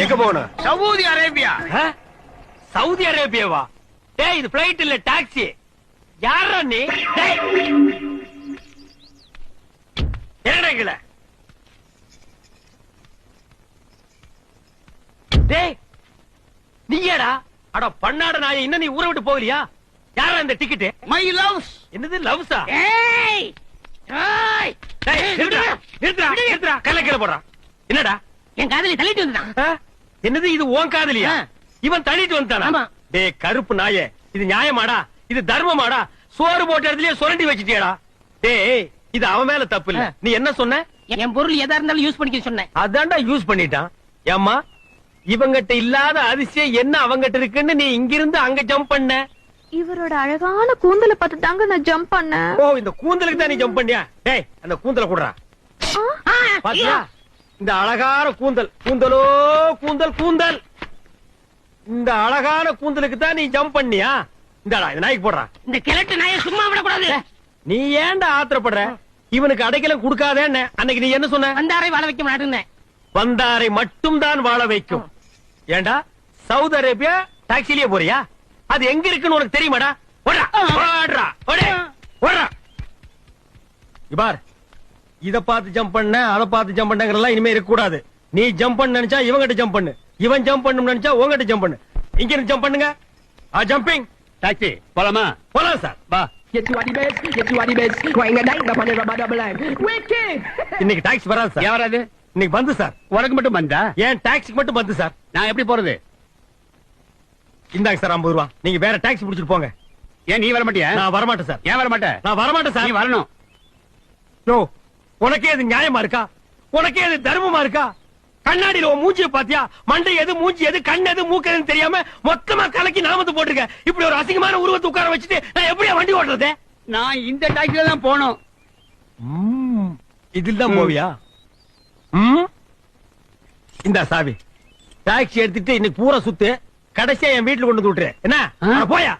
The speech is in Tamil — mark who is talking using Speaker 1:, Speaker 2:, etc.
Speaker 1: எங்க போகணும்?
Speaker 2: Saudi Arabia.
Speaker 1: சவுதி அரேபியாவா? டேய் இது பிளைட் இல்ல டாக்ஸி. யாரா நீ? என்னங்கல டேய் நீயடா? அட பண்ணாட நாயே, இன்னும் நீ ஊரை விட்டு போகலையா? யாரா இந்த டிக்கெட்?
Speaker 2: My loves.
Speaker 1: என்னது லவ்ஸா?
Speaker 2: ஏய் ஏய்
Speaker 1: டேய் நிறுத்துடா நிறுத்துடா நிறுத்துடா, கையில கீழ போடுறா. என்னடா?
Speaker 2: என் காதலி தள்ளிட்டு வந்துட்டான்.
Speaker 1: என்னது இது உன் காதலியா? இவன் தள்ளிட்டு வந்துட்டானா?
Speaker 2: ஆமா.
Speaker 1: டேய் கருப்பு நாயே, இது நியாயமாடா? இது தர்மமாடா? சோறு போட்ட இடத்துலயே சுரண்டி வச்சிட்டியாடா? டேய் இது அவன் மேல தப்பு இல்ல. நீ என்ன சொன்ன?
Speaker 2: என் பொருள் எதா இருந்தாலும் யூஸ் பண்ணிக்க சொன்னேன்.
Speaker 1: அதான்டா யூஸ் பண்ணிட்டான். ஏம்மா இவங்கிட்ட இல்லாத அதிசயம் என்ன அவங்கிட்ட இருக்குன்னு நீ இங்கிருந்து அங்க ஜம்ப் பண்ண?
Speaker 3: இவரோட அழகான கூந்தல பார்த்து தாங்க நான் ஜம்ப் பண்ணேன்.
Speaker 1: ஓ இந்த கூந்தலுக்கு தான் நீ ஜம்ப் பண்ணியா? டேய் அந்த கூந்தல குடுறா. பாத்தியா இந்த அழகான கூந்தல்? கூந்தலோ கூந்தல் கூந்தல். இந்த அழகான கூந்தலுக்கு தான் நீ ஜம்ப் பண்ணியா? இந்தடா இந்த நாய்க்கு போடுறா.
Speaker 2: இந்த கிழட்டு நாயை சும்மா விடக்கூடாது.
Speaker 1: நீ ஏன்டா ஆத்திரப்படுற? இவனுக்கு அடைக்கலம் கொடுக்காதேன்னு அன்னைக்கு நீ என்ன சொன்ன?
Speaker 2: வந்தாரை வாழ வைக்க மாட்டேன்.
Speaker 1: வந்தாரை மட்டும் தான் வாழ வைக்கும். ஏண்டா சவுதி அரேபியா டாக்ஸிலேயே போறியா? அது எங்க இருக்குன்னு உனக்கு தெரியுமாடா? ஓடுறா ஓடுறா ஓடுறா. இபார் இத பார்த்து ஜம்ப் பண்ண அத பார்த்து ஜம்ப் பண்ணங்கறலாம் இனிமே இருக்க கூடாது. நீ ஜம்ப் பண்ண நினைச்சா இவங்கிட்ட ஜம்ப் பண்ணு, இவன் ஜம்ப் பண்ணனும் நினைச்சா உங்ககிட்ட ஜம்ப் பண்ணு. இங்க இருந்து ஜம்ப் பண்ணுங்க. ஜம்பிங்
Speaker 4: டாக்ஸி போலாமா?
Speaker 1: போலாம் சார்.
Speaker 4: வா.
Speaker 1: இன்னைக்கு டாக்ஸி வராது சார்.
Speaker 4: ஏன் வராது?
Speaker 1: இன்னைக்கு பந்து சார்.
Speaker 4: உனக்கு மட்டும் வந்தா?
Speaker 1: ஏன் டாக்ஸிக்கு மட்டும் பந்து சார்.
Speaker 4: நான் எப்படி போறது?
Speaker 1: இந்தாங்க சார் 50 ரூபா. நீங்க வேற டாக்ஸி பிடிச்சிட்டு போங்க.
Speaker 4: ஏன் நீ வர மாட்டியா?
Speaker 1: நான் வரமாட்டேன் சார்.
Speaker 4: ஏன் வர மாட்டேன்?
Speaker 1: நான் வரமாட்டேன்
Speaker 4: நீ
Speaker 1: சார்.
Speaker 4: வரணும்.
Speaker 1: நோ உனக்கே இது நியாயமா இருக்கா? உனக்கே இது தர்மமா இருக்கா? கண்ணாடியில உன் மூஞ்சியை பாத்தியா? மண்டை எது மூஞ்சி எது கண் எது மூக்கு எதுன்னு தெரியாம மொத்தமா கலக்கி நாமத்தை போட்டுருக்க. இப்படி ஒரு அசிங்கமான உருவத்தை உட்கார வச்சுட்டு நான் எப்படியா வண்டி ஓட்டுறது?
Speaker 4: நான் இந்த டாக்ஸில தான் போனோம்.
Speaker 1: இதில் தான் போவியா? இந்த சாவி டாக்ஸி எடுத்துட்டு இன்னைக்கு பூரா சுத்து, கடைசியா என் வீட்டுல கொண்டு வந்து விட்டுரு. என்ன போயா?